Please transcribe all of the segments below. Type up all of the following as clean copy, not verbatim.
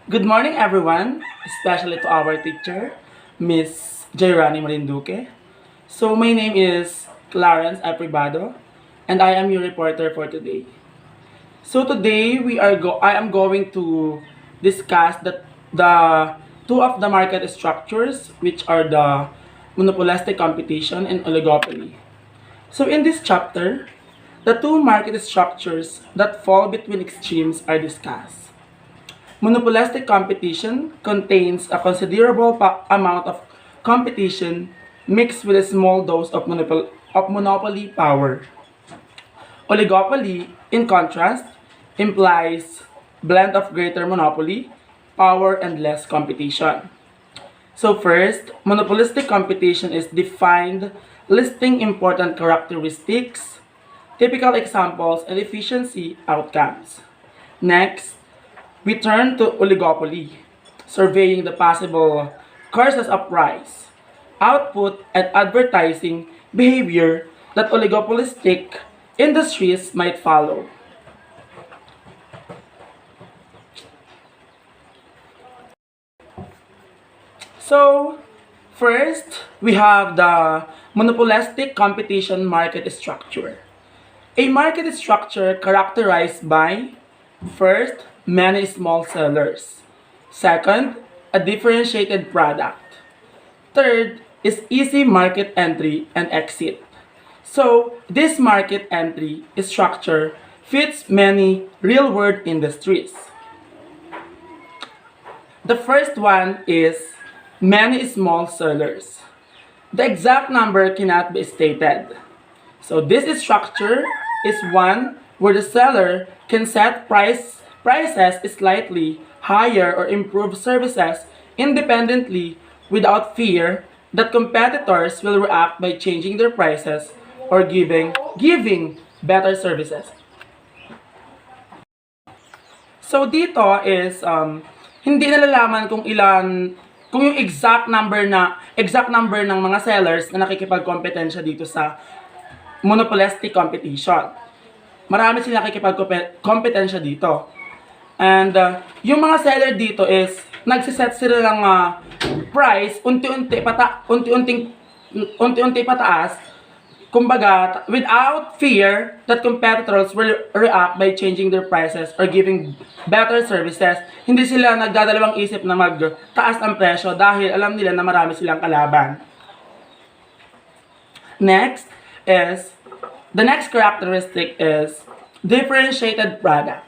Good morning, everyone, especially to our teacher, Miss Jairani Marinduque. So, my name is Clarence Privado, and I am your reporter for today. So, today I am going to discuss the two of the market structures, which are the monopolistic competition and oligopoly. So, in this chapter, the two market structures that fall between extremes are discussed. Monopolistic competition contains a considerable amount of competition mixed with a small dose of monopoly power. Oligopoly, in contrast, implies blend of greater monopoly, power, and less competition. So first, monopolistic competition is defined listing important characteristics, typical examples, and efficiency outcomes. Next, we turn to oligopoly, surveying the possible causes of price, output, and advertising behavior that oligopolistic industries might follow. So, first, we have the monopolistic competition market structure. A market structure characterized by, first, many small sellers. Second, a differentiated product. Third is easy market entry and exit. So, this market entry structure fits many real-world industries. The first one is many small sellers. The exact number cannot be stated. So this structure is one where the seller can set prices slightly higher or improve services independently without fear that competitors will react by changing their prices or giving better services. So dito is hindi nalalaman kung yung exact number ng mga sellers na nakikipagkompetensya dito sa monopolistic competition. Marami silang nakikipagkompetensya dito. And yung mga seller dito is nagsiset sila ng price unti-unti pataas. Kumbaga, without fear that competitors will react by changing their prices or giving better services. Hindi sila nagdadalawang isip na magtaas ng presyo dahil alam nila na marami silang kalaban. The next characteristic is differentiated product.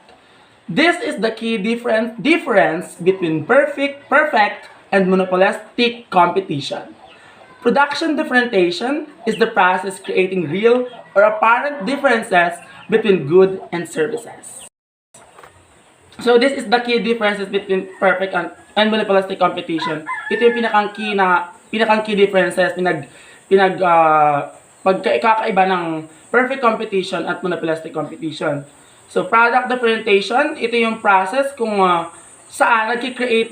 This is the key difference between perfect and monopolistic competition. Production differentiation is the process creating real or apparent differences between goods and services. So this is the key differences between perfect and monopolistic competition. Ito yung pinakang key differences pagkakaiba ng perfect competition at monopolistic competition. So product differentiation, ito yung process kung saan nagki-create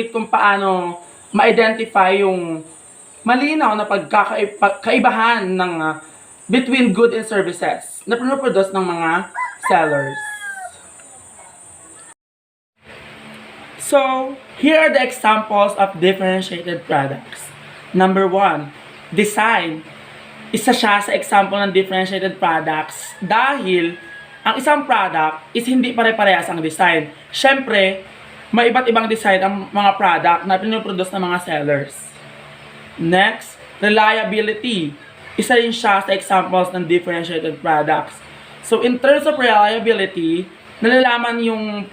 kung paano ma-identify yung malinaw na pagkakaibahan ng between goods and services na pinoproduce ng mga sellers. So, here are the examples of differentiated products. Number 1, design. Isa siya sa example ng differentiated products dahil ang isang product is hindi pare-parehas ang design. Siyempre, may iba't ibang design ang mga product na pinoproduce ng mga sellers. Next, reliability. Isa rin siya sa examples ng differentiated products. So, in terms of reliability, nalalaman yung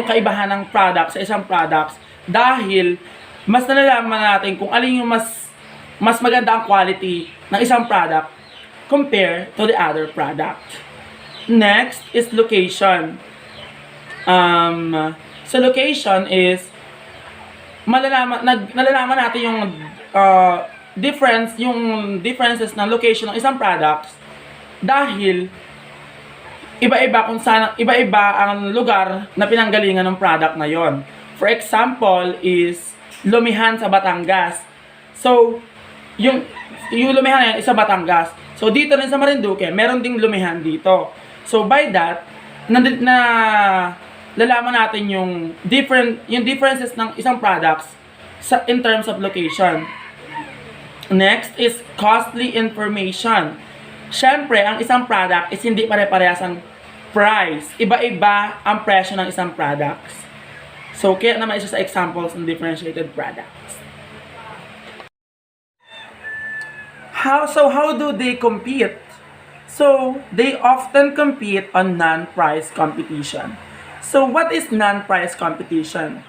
kaibahan ng product sa isang products dahil mas nalalaman natin kung alin yung mas maganda ang quality ng isang product compare to the other product. Next is location. So location is nalalaman natin yung differences ng location ng isang products dahil iba-iba ang lugar na pinanggalingan ng product na yon. For example is Lumihan sa Batangas. So yung Lumihan is sa Batangas. So dito rin sa Marinduque, meron ding Lumihan dito. So by that, lalaman natin yung differences ng isang products in terms of location. Next is costly information. Siyempre, ang isang product is hindi pare-parehas ang price. Iba-iba ang presyo ng isang products. So, kaya naman isa sa examples ng differentiated products. How do they compete? So, they often compete on non-price competition. So, what is non-price competition?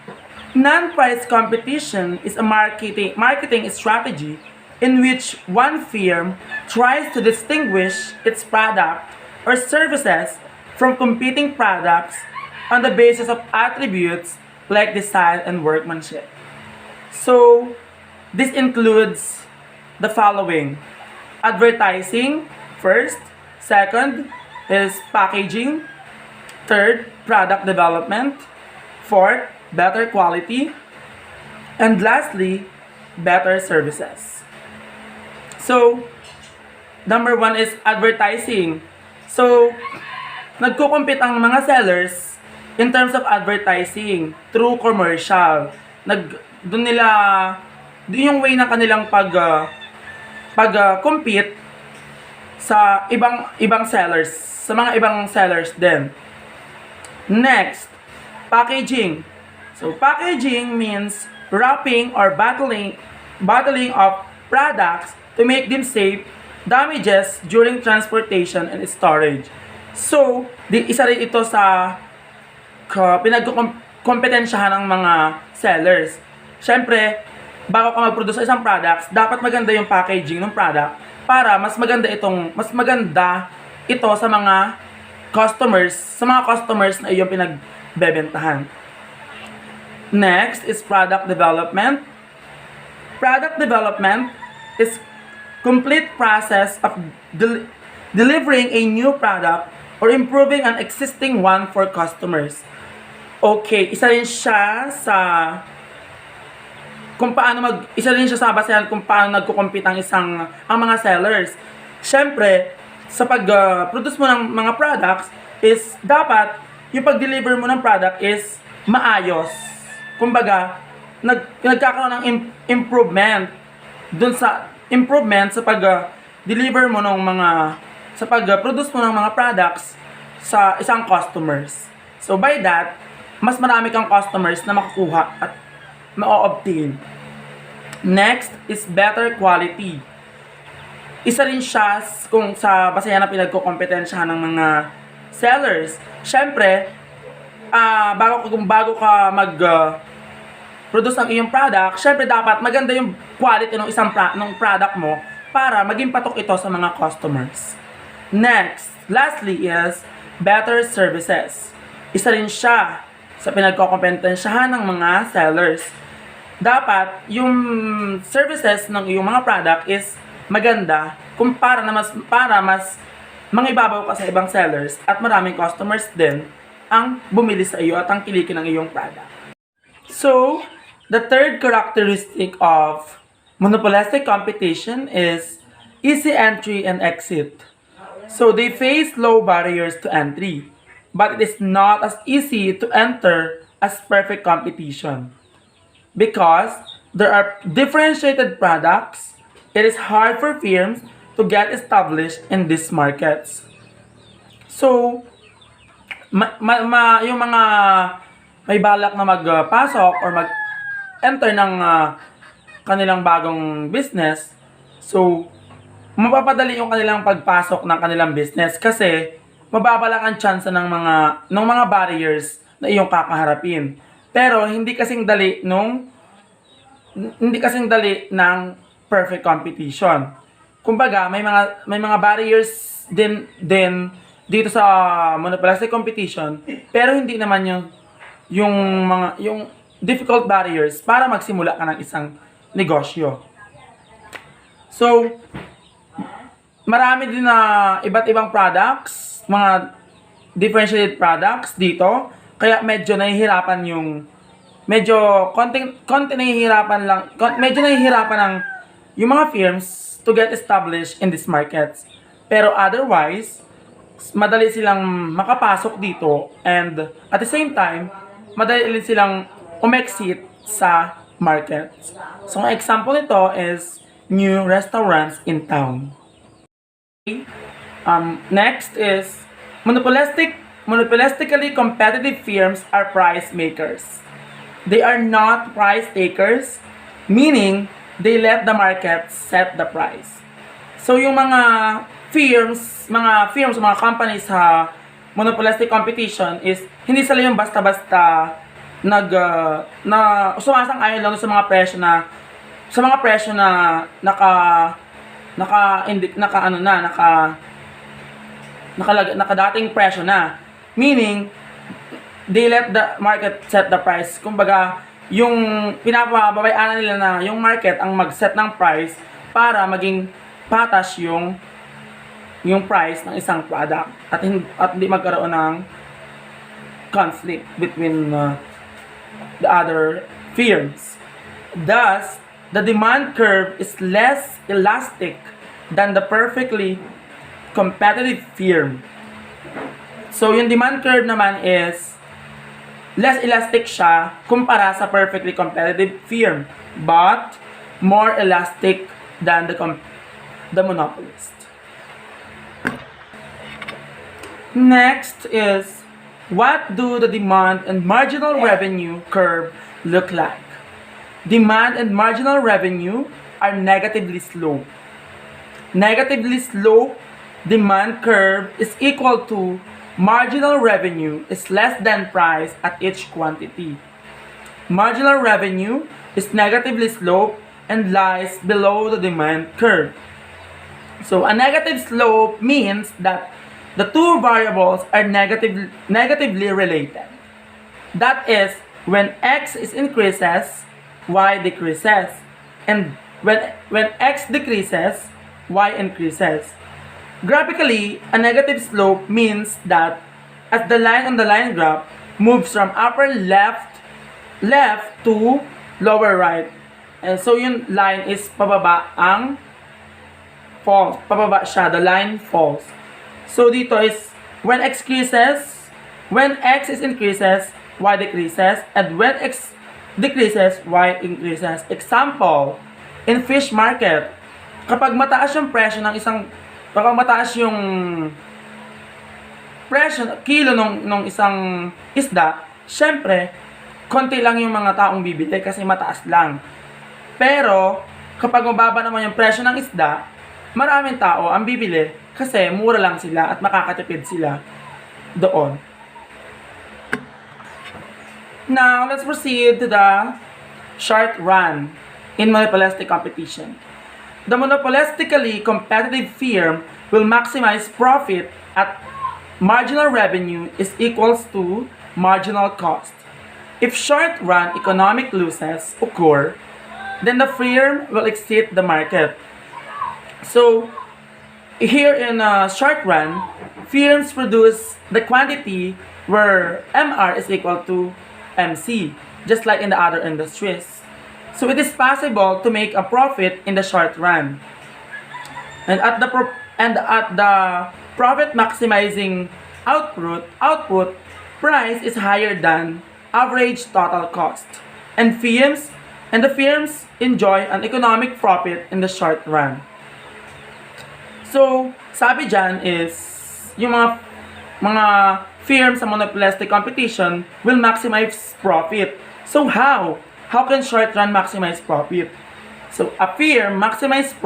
Non-price competition is a marketing strategy in which one firm tries to distinguish its product or services from competing products on the basis of attributes like design and workmanship. So, this includes the following: advertising, first; second is packaging; third, product development; fourth, better quality; and lastly, better services. So, number one is advertising. So, nagko-compete ang mga sellers in terms of advertising through commercial. Doon yung way ng kanilang pag-compete sa ibang sellers, sa mga ibang sellers din. Next, packaging. So, packaging means wrapping or bottling of products to make them safe damages during transportation and storage. So, isa rin ito sa pinagkukompetensyahan ng mga sellers. Siyempre, bago ka mag-produce sa isang products, dapat maganda yung packaging ng product para mas maganda ito sa mga customers na iyong pinagbebentahan. Next is product development. Product development is complete process of delivering a new product or improving an existing one for customers. Okay, isa rin siya sa basehan kung paano nagko-compete ang mga sellers. Siyempre, sa pag-produce mo ng mga products is dapat yung pag-deliver mo ng product is maayos. Kumbaga, nagkakaroon ng improvement dun sa pag-deliver mo ng sa pag-produce mo ng mga products sa isang customers. So by that, mas marami kang customers na makukuha at ma-obtain. Next is better quality. Isa rin siya kung sa basehan na pinagkukompetensyahan ng mga sellers. Siyempre, bago ka produce ng iyong product, syempre dapat maganda yung quality ng ng product mo para maging patok ito sa mga customers. Next, lastly is better services. Isa rin siya sa pinagkukompetensyahan ng mga sellers. Dapat yung services ng iyong mga product is maganda para mas mangibabaw ka sa ibang sellers at maraming customers din ang bumili sa iyo at ang kilikin ng iyong product. So, the third characteristic of monopolistic competition is easy entry and exit. So, they face low barriers to entry, but it is not as easy to enter as perfect competition. Because there are differentiated products, it is hard for firms to get established in these markets. So, yung mga may balak na magpasok or mag-enter ng kanilang bagong business, so, mapapadali yung kanilang pagpasok ng kanilang business kasi mababa lang ang chance ng mga barriers na iyong kakaharapin. Pero hindi kasing dali ng perfect competition. Kumbaga, may mga barriers din dito sa monopolistic competition, pero hindi naman yung difficult barriers para magsimula ka ng isang negosyo. So, marami din na iba't ibang products, mga differentiated products dito, kaya medyo nahihirapan yung mga firms to get established in these markets. Pero otherwise, madali silang makapasok dito, and at the same time, madali silang umexit sa market. So, ang example nito is new restaurants in town. Next is monopolistically competitive firms are price makers. They are not price takers, meaning they let the market set the price. So yung mga mga companies sa monopolistic competition is hindi sila yung basta-basta na sumasang-ayon lang sa mga presyo na nakadating presyo na. Meaning, they let the market set the price. Kumbaga, yung pinapababayaan nila na yung market ang mag-set ng price para maging patas yung price ng isang product at hindi magkaroon ng conflict between the other firms. Thus, the demand curve is less elastic than the perfectly competitive firm. So, yung demand curve naman is less elastic siya kumpara sa perfectly competitive firm, but more elastic than the monopolist. Next is, what do the demand and marginal revenue curve look like? Demand and marginal revenue are negatively sloped. Negatively sloped demand curve is equal to marginal revenue is less than price at each quantity. Marginal revenue is negatively sloped and lies below the demand curve. So a negative slope means that the two variables are negatively related. That is, when x is increases, y decreases. And when x decreases, y increases. Graphically, a negative slope means that as the line on the line graph moves from upper left to lower right. And so yung line is pababa ang falls. Pababa siya, the line falls. So dito is when x is increases, y decreases, and when x decreases, y increases. Example, in fish market, kapag mataas yung presyo ng kapag mataas yung presyo, kilo nung isang isda, syempre, konti lang yung mga taong bibili kasi mataas lang. Pero, kapag mababa naman yung presyo ng isda, maraming tao ang bibili kasi mura lang sila at makakatipid sila doon. Now, let's proceed to the short run in monopolistic competition. The monopolistically competitive firm will maximize profit at marginal revenue is equals to marginal cost. If short-run economic losses occur, then the firm will exit the market. So, here in a short run, firms produce the quantity where MR is equal to MC, just like in the other industries. So it is possible to make a profit in the short run. And at the profit maximizing output price is higher than average total cost. And the firms enjoy an economic profit in the short run. So, sabi dyan is yung mga firms sa monopolistic competition will maximize profit. So how? How can short run maximize profit? So, a firm maximizes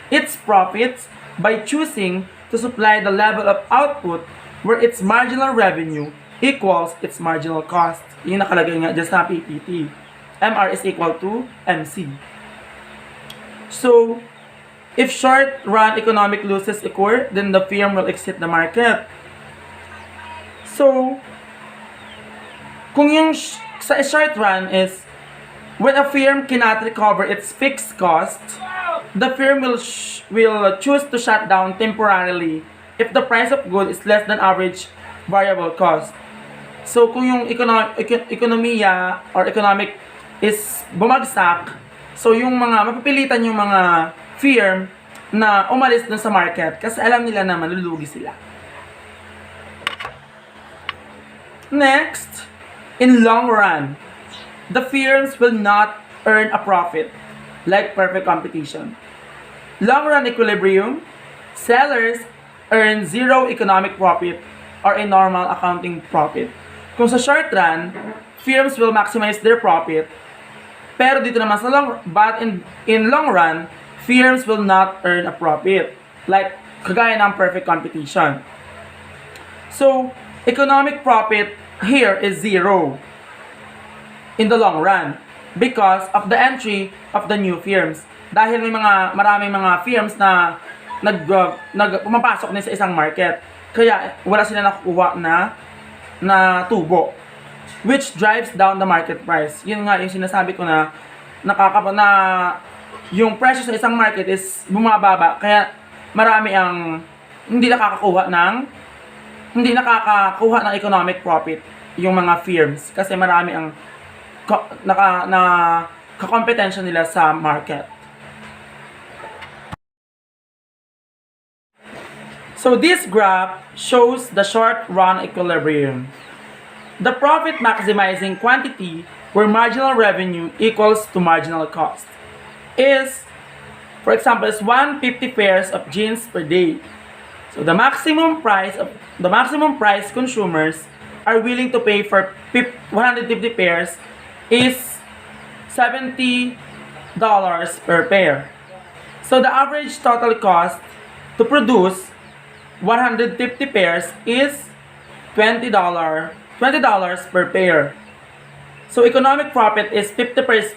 its profits by choosing to supply the level of output where its marginal revenue equals its marginal cost. Yung nakalagay nga dyan sa PPT. MR is equal to MC. So, if short run economic losses occur, then the firm will exit the market. So, kung yung sa short run is when a firm cannot recover its fixed cost, the firm will choose to shut down temporarily if the price of good is less than average variable cost. So, kung yung ekonomiya or economic is bumagsak, so yung mapipilitan yung mga firm na umalis dun sa market kasi alam nila na malulugi sila. Next, in long run, the firms will not earn a profit like perfect competition. Long run equilibrium, sellers earn zero economic profit or a normal accounting profit. Kung sa short run, firms will maximize their profit, pero dito naman sa in long run, firms will not earn a profit like kagaya ng perfect competition. So, economic profit here is zero in the long run because of the entry of the new firms. Dahil may maraming mga firms na pumapasok din sa isang market. Kaya wala sila nakukuha na tubo, which drives down the market price. Yun nga yung sinasabi ko na yung presyo sa isang market is bumababa. Kaya marami ang hindi nakakakuha ng economic profit yung mga firms kasi marami ang kakompetensya nila sa market. So this graph shows the short run equilibrium. The profit maximizing quantity where marginal revenue equals to marginal cost is, for example, is 150 pairs of jeans per day. So the maximum price consumers are willing to pay for 150 pairs is $70 per pair. So the average total cost to produce 150 pairs is $20 per pair. So economic profit is $50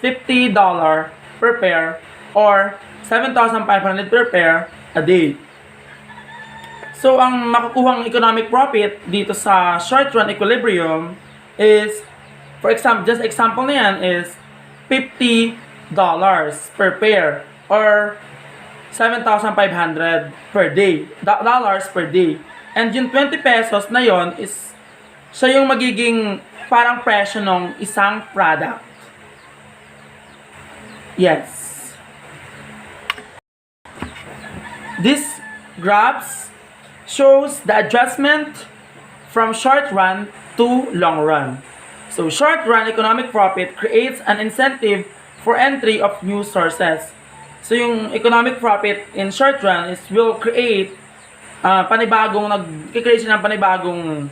per pair or 7,500 per pair a day. So ang makukuhang economic profit dito sa short run equilibrium is, for example, just example na yan is $50 per pair or 7,500 per day, dollars per day. And yung 20 pesos na yon is siya yung magiging parang presyo ng isang product. Yes. This graphs shows the adjustment from short run to long run. So short run economic profit creates an incentive for entry of new sources. So yung economic profit in short run is will create nag-create ng panibagong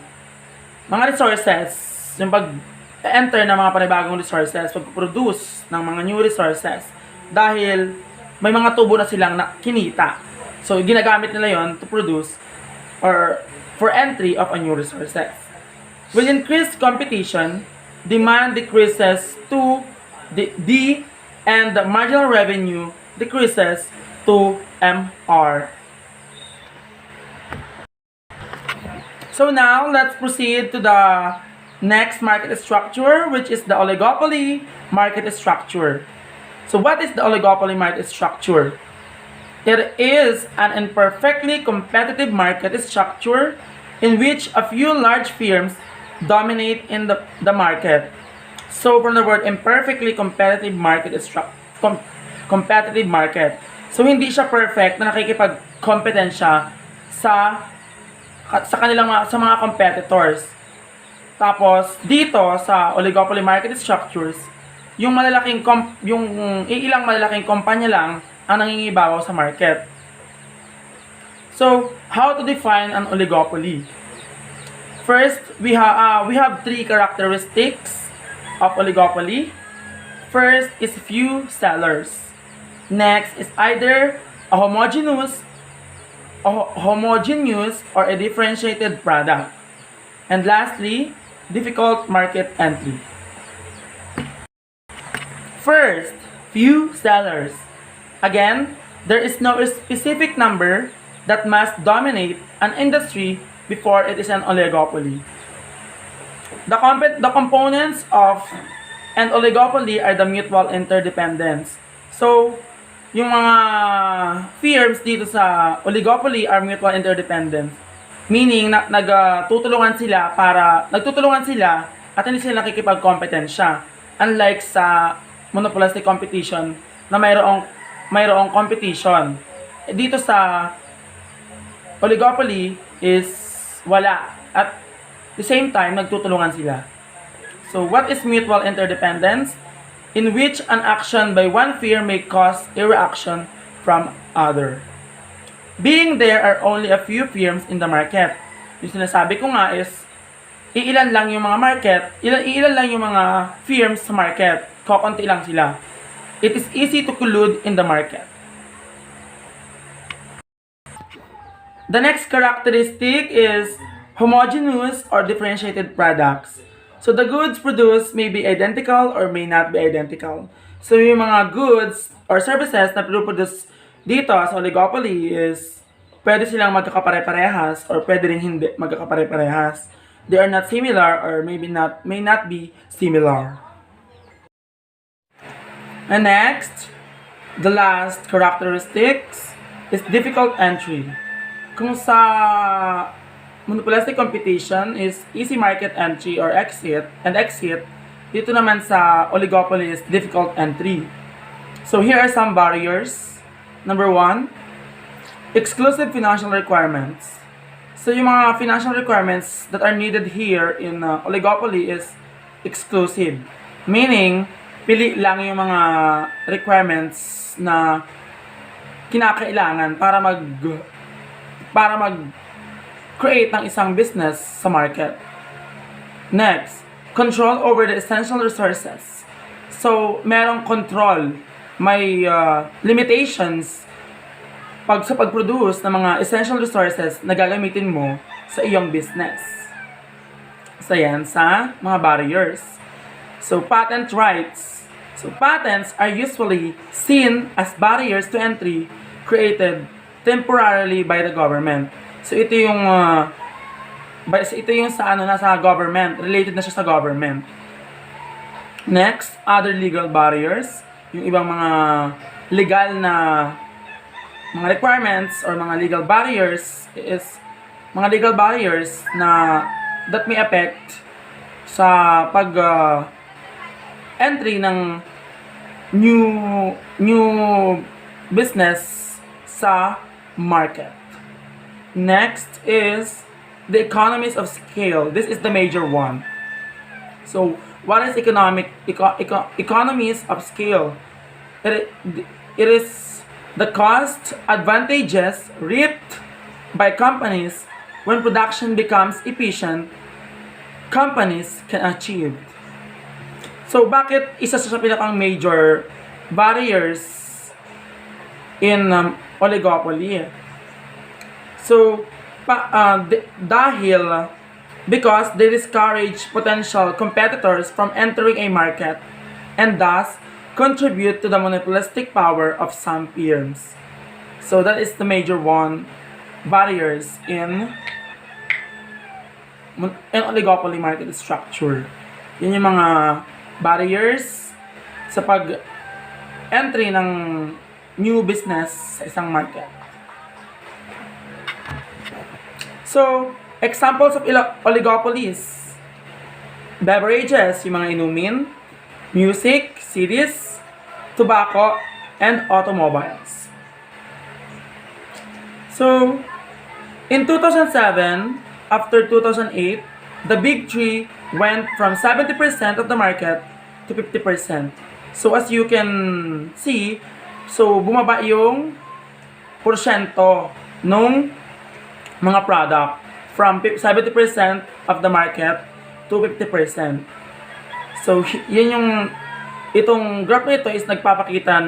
mga resources, yung pag-enter ng mga panibagong resources, pag-produce ng mga new resources dahil may mga tubo na silang kinita. So ginagamit nila yon to produce or for entry of a new resources. With increased competition, demand decreases to D and the marginal revenue decreases to MR. So now, let's proceed to the next market structure, which is the oligopoly market structure. So what is the oligopoly market structure? It is an imperfectly competitive market structure in which a few large firms dominate in the market. So from the word imperfectly competitive market competitive market. So hindi siya perfect na nakikipag-kompetensya sa mga competitors. Tapos dito sa oligopoly market structures, yung iilang malalaking kumpanya lang ang nangingibabaw sa market. So how to define an oligopoly? First, we have three characteristics of oligopoly. First is few sellers. Next is either a homogeneous or a differentiated product. And lastly, difficult market entry. First, few sellers. Again, there is no specific number that must dominate an industry before it is an oligopoly. The components of an oligopoly are the mutual interdependence. So, yung mga firms dito sa oligopoly are mutual interdependent. Meaning, nagtutulungan sila at hindi sila nakikipag-kompetensya. Unlike sa monopolistic competition na mayroong competition. Dito sa oligopoly is wala. At the same time, nagtutulungan sila. So, what is mutual interdependence? In which an action by one firm may cause a reaction from other. Being there are only a few firms in the market. Yung sinasabi ko nga is, iilan lang yung mga market, iilan lang yung mga firms sa market. Kokonti lang sila. It is easy to collude in the market. The next characteristic is homogeneous or differentiated products. So the goods produced may be identical or may not be identical. So yung mga goods or services na produce dito sa oligopoly is pwede silang magkakapare-parehas or pwede rin hindi magkakapare-parehas. They are not similar or may not be similar. And next, the last characteristics is difficult entry. Kung sa monopolistic competition is easy market entry or exit, dito naman sa oligopoly is difficult entry. So here are some barriers. Number 1, exclusive financial requirements. So yung mga financial requirements that are needed here in oligopoly is exclusive. Meaning, pili lang yung mga requirements na kinakailangan para mag-create ng isang business sa market. Next, control over the essential resources. So, merong control, may limitations sa pag-produce ng mga essential resources na gagamitin mo sa iyong business. So, yan sa mga barriers. So, patent rights. So, patents are usually seen as barriers to entry created temporarily by the government. So ito yung nasa government, related na siya sa government. Next, other legal barriers, yung ibang mga legal na mga requirements or mga legal barriers na that may affect sa pag entry ng new business sa market. Next is the economies of scale. This is the major one. So, what is economies of scale? It is the cost advantages reaped by companies when production becomes efficient, companies can achieve. So, bakit isa sa pinakang major barriers in oligopoly? So, because they discourage potential competitors from entering a market and thus contribute to the monopolistic power of some firms. So, that is the major one, barriers in oligopoly market structure. Yun yung mga barriers sa pag-entry ng new business sa isang market. So, examples of oligopolies. Beverages, yung mga inumin, music, CDs, tobacco, and automobiles. So, in 2007, after 2008, the big three went from 70% of the market to 50%. So, as you can see, so bumaba yung porsyento nung mga product from 70% of the market to 50%. So, yun yung itong graph na ito is nagpapakita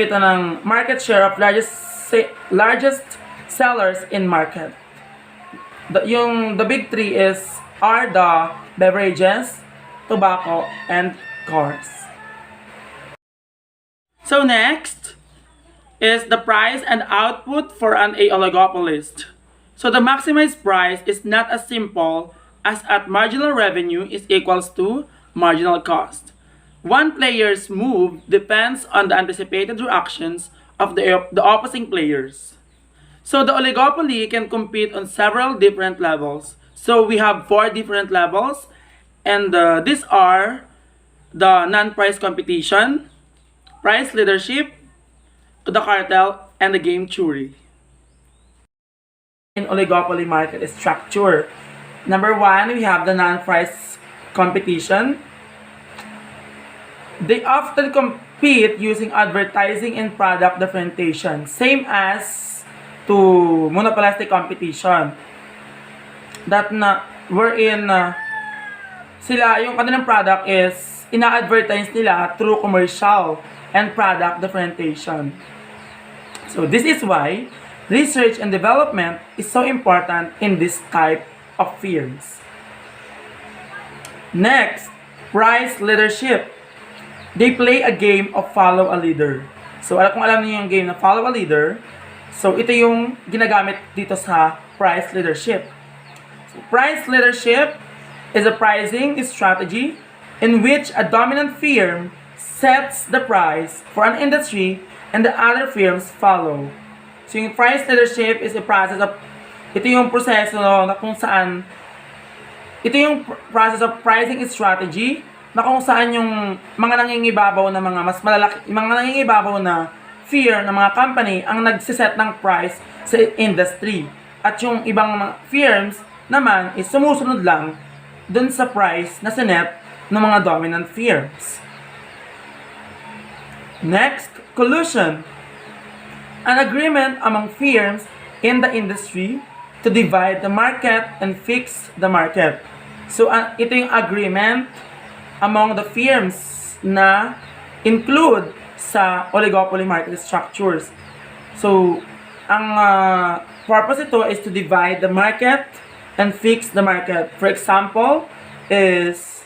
ng market share of largest sellers in market. The big three are the beverages, tobacco, and cars. So next is the price and output for an oligopolist. So the maximized price is not as simple as at marginal revenue is equals to marginal cost. One player's move depends on the anticipated reactions of the opposing players. So the oligopoly can compete on several different levels. So we have 4 different levels, and these are the non-price competition, price leadership, the cartel, and the game theory. in oligopoly market structure. Number one, we have the non-price competition. They often compete using advertising and product differentiation, same as to monopolistic competition. That na wherein sila yung kanilang product is ina-advertise nila through commercial and product differentiation. So this is why research and development is so important in this type of firms. Next, price leadership. They play a game of follow a leader. So kung alam niyo yung game na follow a leader, so ito yung ginagamit dito sa price leadership. So, price leadership is a pricing strategy in which a dominant firm sets the price for an industry and the other firms follow. So yung price leadership is a process of, ito yung proseso na kung saan, ito yung process of pricing strategy na kung saan yung mga nangingibabaw na mga mas malalaki, mga nangingibabaw na firm, na mga company ang nagsiset ng price sa industry. At yung ibang mga firms naman is sumusunod lang dun sa price na sinet ng mga dominant firms. Next, collusion. An agreement among firms in the industry to divide the market and fix the market. So, ito yung agreement among the firms na include sa oligopoly market structures. So, ang purpose ito is to divide the market and fix the market. For example, is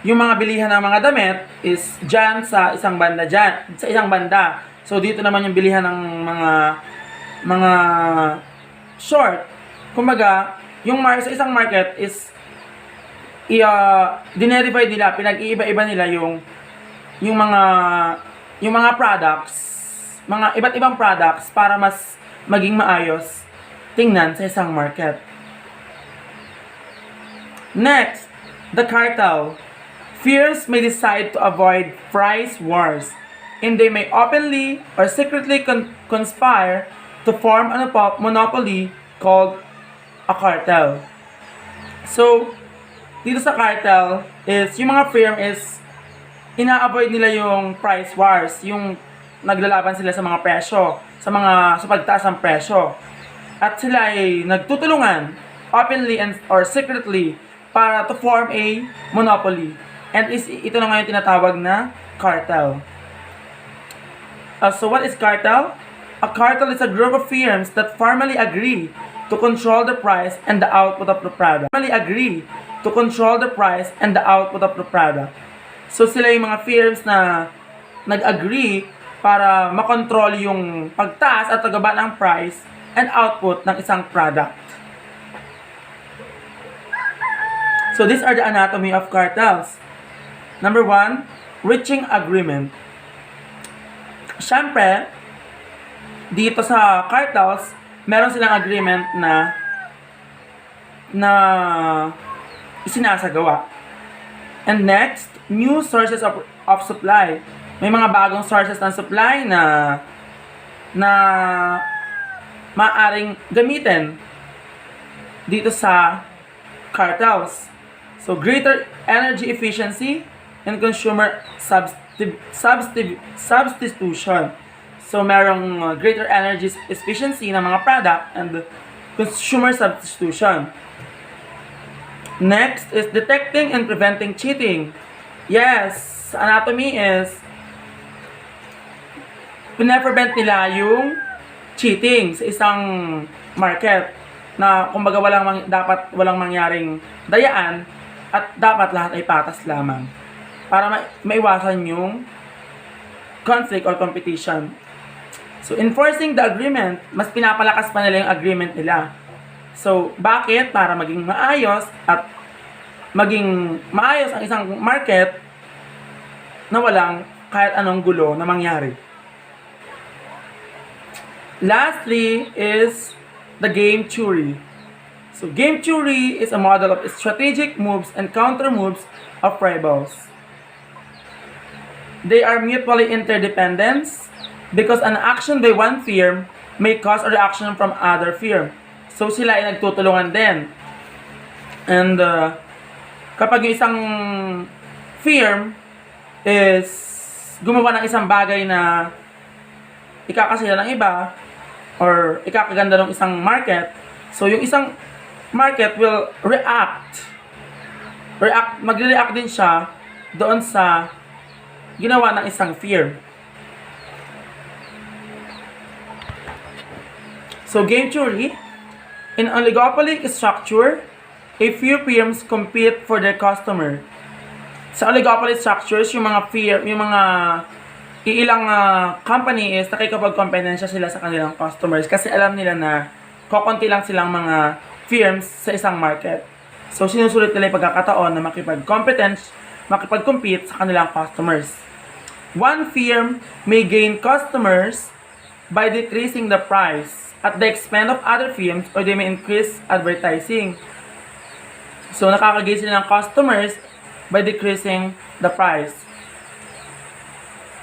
yung mga bilihan ng mga damit is dyan sa isang banda dyan, sa isang banda. So, dito naman yung bilihan ng mga short. Kumbaga, yung sa isang market is dinedivide nila, pinag-iiba-iba nila yung mga products, mga iba't ibang products para mas maging maayos tingnan sa isang market. Next, the cartel. Firms may decide to avoid price wars, and they may openly or secretly conspire to form a monopoly called a cartel. So, dito sa cartel is yung mga firm is ina-avoid nila yung price wars, yung naglalaban sila sa mga presyo, sa pagtaas ng presyo. At sila ay nagtutulungan openly or secretly para to form a monopoly. And ito na ngayon tinatawag na cartel. So what is cartel? A cartel is a group of firms that formally agree to control the price and the output of the product. To control the price and the output of the product. So sila yung mga firms na nag-agree para makontrol yung pagtaas at pagbaba ng price and output ng isang product. So these are the anatomy of cartels. Number one, reaching agreement. Siyempre, dito sa cartels, meron silang agreement na isinasagawa. And next, new sources of supply. May mga bagong sources ng supply na maaring gamitin dito sa cartels. So, greater energy efficiency and consumer substitution. So, merong greater energy efficiency ng mga product and consumer substitution. Next is detecting and preventing cheating. Yes, anatomy is pina-prevent nila yung cheating sa isang market na kumbaga dapat walang mangyaring dayaan at dapat lahat ay patas lamang para maiwasan yung conflict or competition. So, enforcing the agreement, mas pinapalakas pa nila yung agreement nila. So, bakit? Para maging maayos at maging maayos ang isang market na walang kahit anong gulo na mangyari. Lastly is the game theory. So, game theory is a model of strategic moves and counter moves of rivals. They are mutually interdependent because an action by one firm may cause a reaction from other firm. So, sila ay nagtutulungan din. And, kapag yung isang firm is gumawa ng isang bagay na ikakasira ng iba or ikakaganda ng isang market, so yung isang market will magre-react din siya doon sa ginawa ng isang firm. So, game theory. In oligopoly structure, a few firms compete for their customer. Sa oligopoly structures, yung mga iilang company is nakikipag-competensya sila sa kanilang customers kasi alam nila na kokonti lang silang mga firms sa isang market. So, sinusulit nila yung pagkakataon na makipag-compete sa kanilang customers. One firm may gain customers by decreasing the price at the expense of other firms, or they may increase advertising. So, nakakagain sila ng customers by decreasing the price.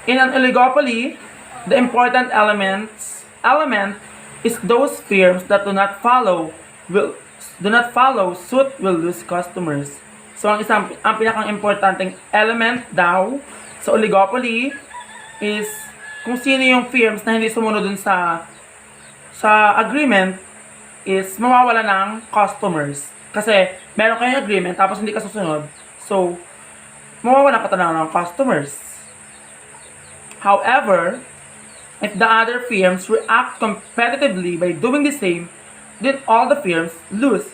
In an oligopoly, the important element is those firms that do not follow suit will lose customers. So, ang pinakang importanteng element daw sa oligopoly is kung sino yung firms na hindi sumunod dun sa agreement is mawawala ng customers. Kasi meron kayong agreement tapos hindi ka susunod. So, mawawala ka talaga ng customers. However, if the other firms react competitively by doing the same, then all the firms lose.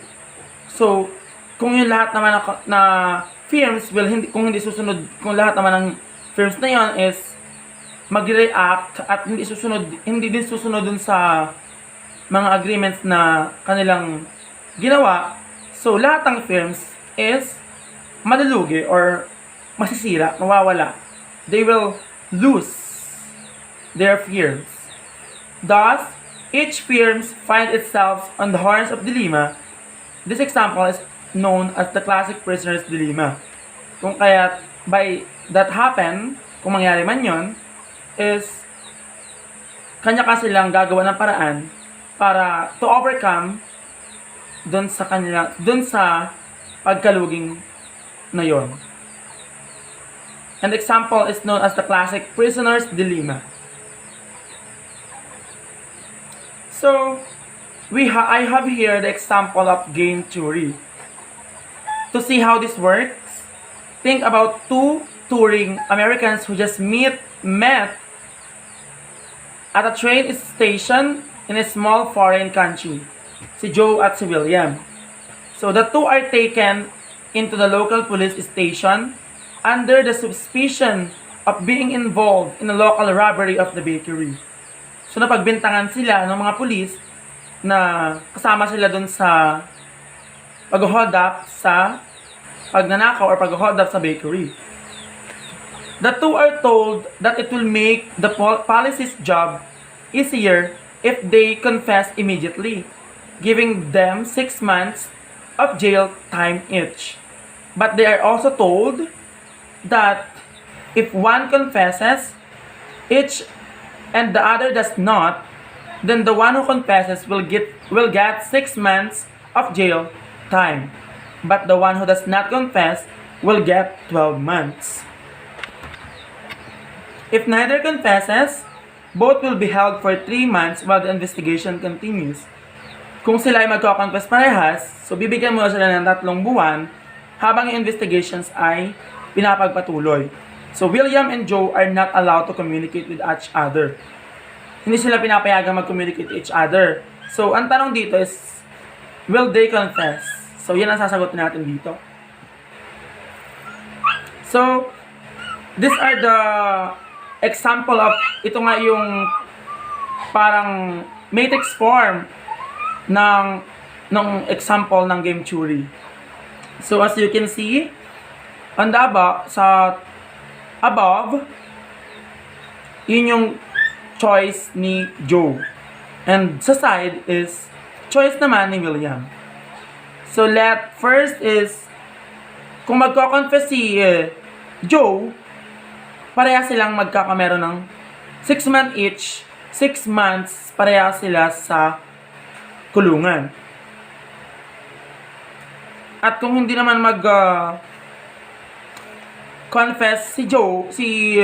So, kung yung lahat naman na firms kung lahat naman ng firms na yon is mag-react at hindi din susunod dun sa mga agreements na kanilang ginawa, so lahat ng firms is malulugi or masisira, mawawala. They will lose their firms. Thus, each firm finds itself on the horns of dilemma. This example is known as the classic prisoner's dilemma. Kung kaya by that happen, kung mangyari man yon, is kanya kasi lang gagawa ng paraan para to overcome dun sa pagkaluging na yon. An example is known as the classic prisoner's dilemma. So, I have here the example of game theory. To see how this works, think about two touring Americans who just met at a train station in a small foreign country. Si Joe at si William. So, the two are taken into the local police station under the suspicion of being involved in a local robbery of the bakery. So, napagbintangan sila ng mga pulis na kasama sila dun sa pag-hold up sa pagnanakaw or pag-hold up sa bakery. The two are told that it will make the police's job easier if they confess immediately, giving them 6 months of jail time each. But they are also told that if one confesses each and the other does not, then the one who confesses will get 6 months of jail time. But the one who does not confess will get 12 months. If neither confesses, both will be held for 3 months while the investigation continues. Kung sila ay magko-confess parehas, so bibigyan mo sila ng 3 buwan habang yung investigations ay pinapagpatuloy. So William and Joe are not allowed to communicate with each other. Hindi sila pinapayagang mag-communicate with each other. So ang tanong dito is, will they confess? So yan ang sasagutin natin dito. So, these are the example of, ito nga yung parang matrix form ng example ng game theory. So as you can see, on the above, yun yung choice ni Joe. And sa side is choice naman ni William. So first is, kung magko-confess si Joe, pareha silang magkakameron ng 6 months each, 6 months pareha sila sa kulungan. At kung hindi naman confess si Joe, si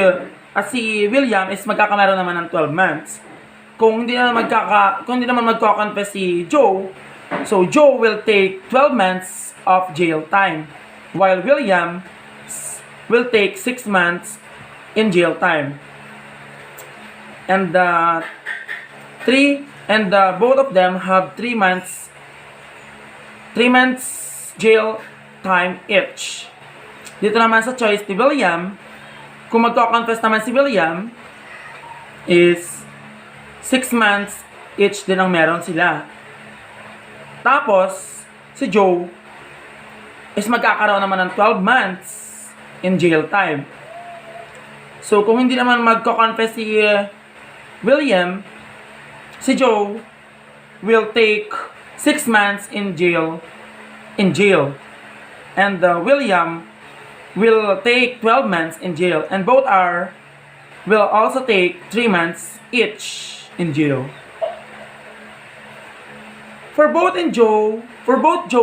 William is magkakameron naman ng 12 months. Kung hindi naman magko-confess si Joe, so Joe will take 12 months of jail time, while William will take 6 months in jail time. And both of them have 3 months jail time each. Dito naman sa choice ni William, kung magko-confess naman si William, is 6 months each din ang meron sila. Tapos, si Joe is magkakaroon naman ng 12 months in jail time. So, kung hindi naman magko-confess si William, si Joe will take 6 months in jail. And William will take 12 months in jail. And both will also take 3 months each in jail. For both Joe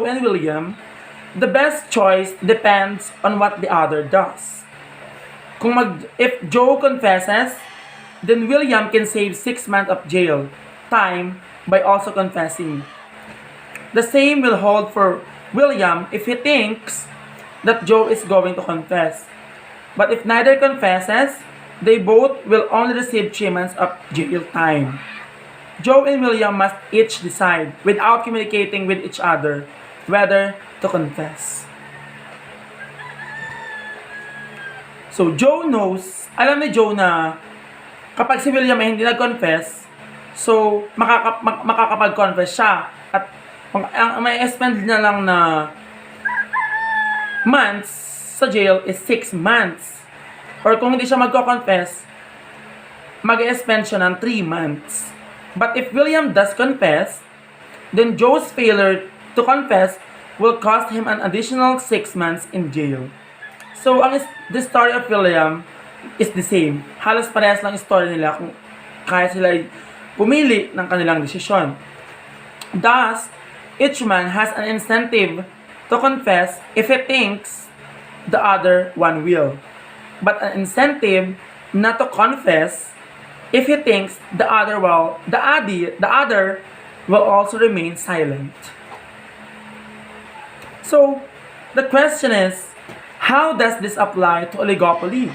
and William, the best choice depends on what the other does. If Joe confesses, then William can save 6 months of jail time by also confessing. The same will hold for William if he thinks that Joe is going to confess. But if neither confesses, they both will only receive 3 months of jail time. Joe and William must each decide, without communicating with each other, whether to confess. So, alam ni Joe na kapag si William ay hindi nag-confess, so, makakapag-confess siya. At ang may spend na lang na months sa jail is 6 months. Or kung hindi siya magko-confess, mag-spend siya ng 3 months. But if William does confess, then Joe's failure to confess will cost him an additional 6 months in jail. So, the story of William is the same. Halos parehas lang story nila kung kaya sila pumili ng kanilang desisyon. Thus, each man has an incentive to confess if he thinks the other one will, but an incentive not to confess if he thinks the other will also remain silent. So, the question is, how does this apply to oligopoly?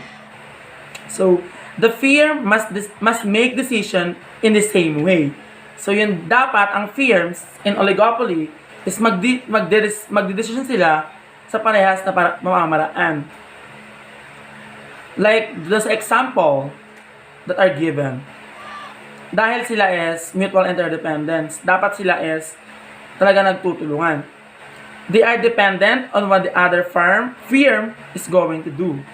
So, the firm must make decision in the same way. So, yun dapat ang firms in oligopoly is magdedesisyon sila sa parehas na pamamaraan. Like this example that are given. Dahil sila is mutual interdependence, dapat sila is talaga nagtutulungan. They are dependent on what the other firm is going to do.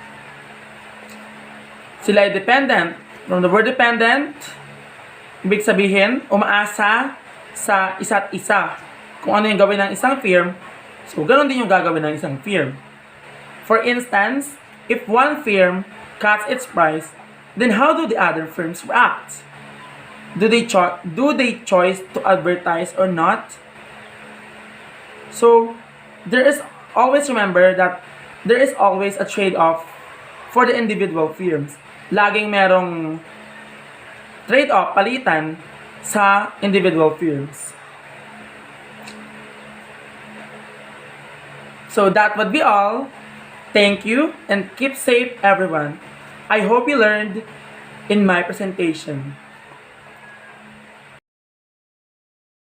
Sila ay dependent. From the word dependent, ibig sabihin, umaasa sa isa't isa. Kung ano yung gawin ng isang firm, so ganoon din yung gagawin ng isang firm. For instance, if one firm cuts its price, then how do the other firms react? Do they choose to advertise or not? So, remember that there is always a trade-off for the individual firms. Laging merong trade-off, palitan sa individual firms. So that would be all. Thank you and keep safe everyone. I hope you learned in my presentation.